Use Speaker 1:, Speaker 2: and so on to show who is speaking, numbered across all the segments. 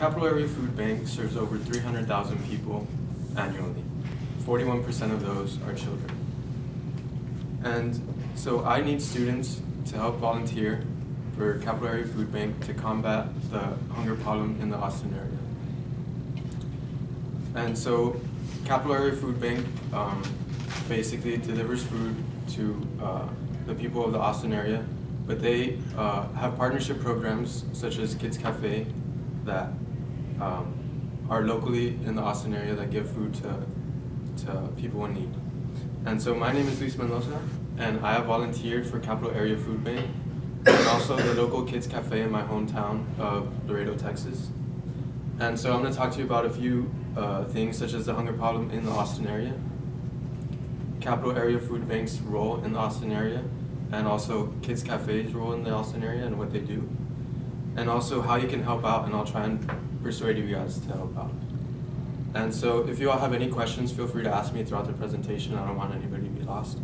Speaker 1: Capital Area Food Bank serves over 300,000 people annually. 41% of those are children. And so I need students to help volunteer for Capital Area Food Bank to combat the hunger problem in the Austin area. And so Capital Area Food Bank basically delivers food to the people of the Austin area, but they have partnership programs such as Kids Cafe that are locally in the Austin area that give food to people in need. And so my name is Luis Mendoza, and I have volunteered for Capital Area Food Bank and also the local Kids Cafe in my hometown of Laredo, Texas. And so I'm going to talk to you about a few things such as the hunger problem in the Austin area, Capital Area Food Bank's role in the Austin area, and also Kids Cafe's role in the Austin area and what they do, and also how you can help out, and I'll try and persuade you guys to help out. And so if you all have any questions, feel free to ask me throughout the presentation. I don't want anybody to be lost.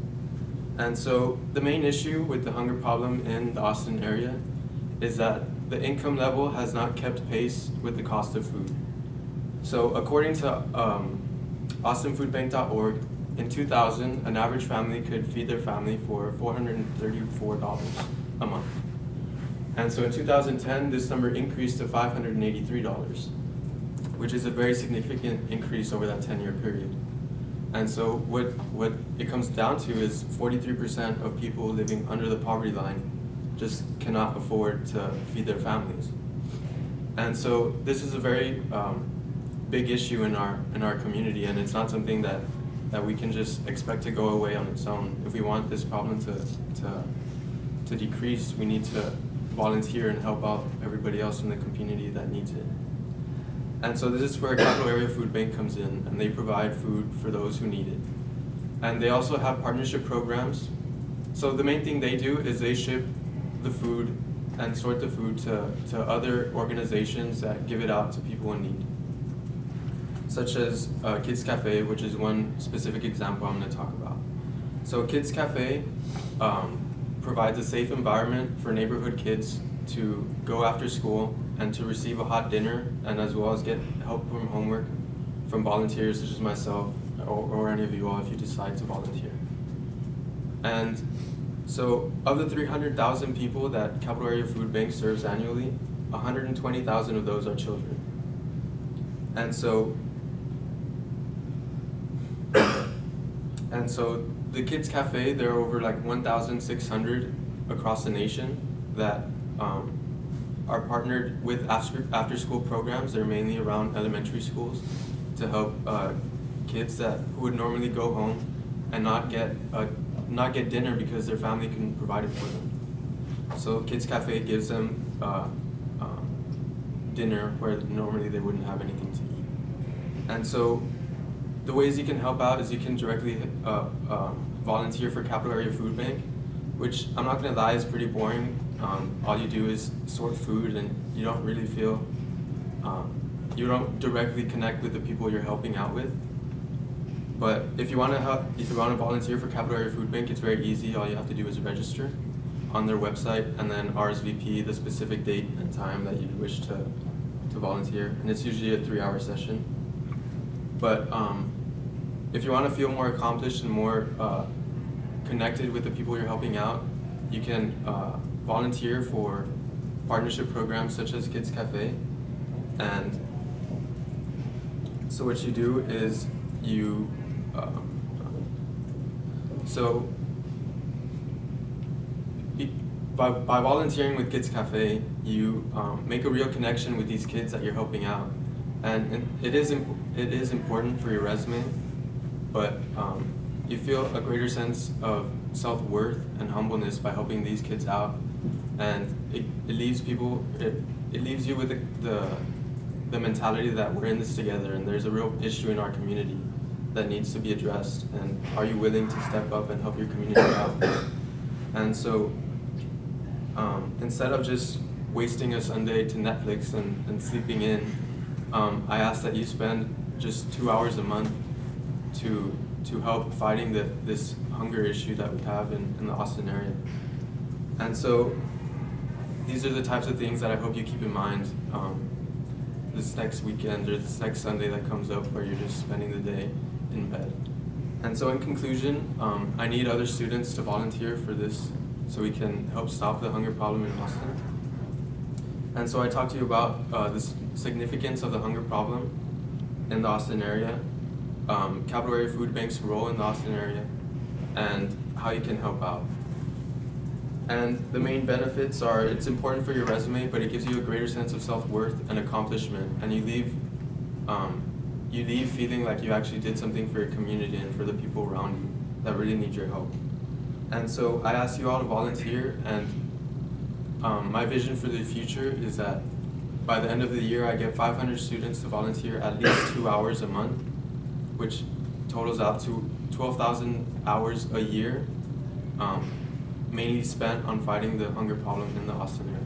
Speaker 1: And so the main issue with the hunger problem in the Austin area is that the income level has not kept pace with the cost of food. So according to austinfoodbank.org, in 2000, an average family could feed their family for $434 a month. And so in 2010, this number increased to $583, which is a very significant increase over that 10-year period. And so what it comes down to is 43% of people living under the poverty line just cannot afford to feed their families. And so this is a very big issue in our community, and it's not something that we can just expect to go away on its own. If we want this problem to decrease, we need to volunteer and help out everybody else in the community that needs it. And so this is where Capital Area Food Bank comes in, and they provide food for those who need it. And they also have partnership programs. So the main thing they do is they ship the food and sort the food to other organizations that give it out to people in need, such as Kids Cafe, which is one specific example I'm going to talk about. So Kids Cafe provides a safe environment for neighborhood kids to go after school and to receive a hot dinner, and as well as get help from homework from volunteers such as myself or any of you all if you decide to volunteer. And so of the 300,000 people that Capital Area Food Bank serves annually, 120,000 of those are children. And so the Kids Cafe, there are over like 1,600 across the nation that are partnered with after-school programs. They're mainly around elementary schools to help kids who would normally go home and not get dinner because their family can provide it for them. So Kids Cafe gives them dinner where normally they wouldn't have anything to eat. And so the ways you can help out is you can directly volunteer for Capital Area Food Bank, which I'm not going to lie is pretty boring. All you do is sort food, and you don't really feel, you don't directly connect with the people you're helping out with. But if you want to volunteer for Capital Area Food Bank, it's very easy. All you have to do is register on their website and then RSVP the specific date and time that you wish to volunteer, and it's usually a 3-hour session. But if you want to feel more accomplished and more connected with the people you're helping out, you can volunteer for partnership programs such as Kids Cafe. And so what you do is you, by volunteering with Kids Cafe, you make a real connection with these kids that you're helping out. And it is important for your resume, but you feel a greater sense of self-worth and humbleness by helping these kids out, and it leaves you with the mentality that we're in this together, and there's a real issue in our community that needs to be addressed, and are you willing to step up and help your community out? And so instead of just wasting a Sunday to Netflix and sleeping in, I ask that you spend just 2 hours a month to help fighting this hunger issue that we have in the Austin area. And so these are the types of things that I hope you keep in mind. this next weekend or this next Sunday that comes up where you're just spending the day in bed. And so in conclusion, I need other students to volunteer for this so we can help stop the hunger problem in Austin. And so I talked to you about the significance of the hunger problem in the Austin area, capital area food banks' role in the Austin area, and how you can help out. And the main benefits are, it's important for your resume, but it gives you a greater sense of self-worth and accomplishment, and you leave feeling like you actually did something for your community and for the people around you that really need your help. And so I asked you all to volunteer, and my vision for the future is that by the end of the year I get 500 students to volunteer at least 2 hours a month, which totals out to 12,000 hours a year, mainly spent on fighting the hunger problem in the Austin area.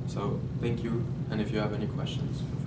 Speaker 1: So thank you, and if you have any questions, feel free.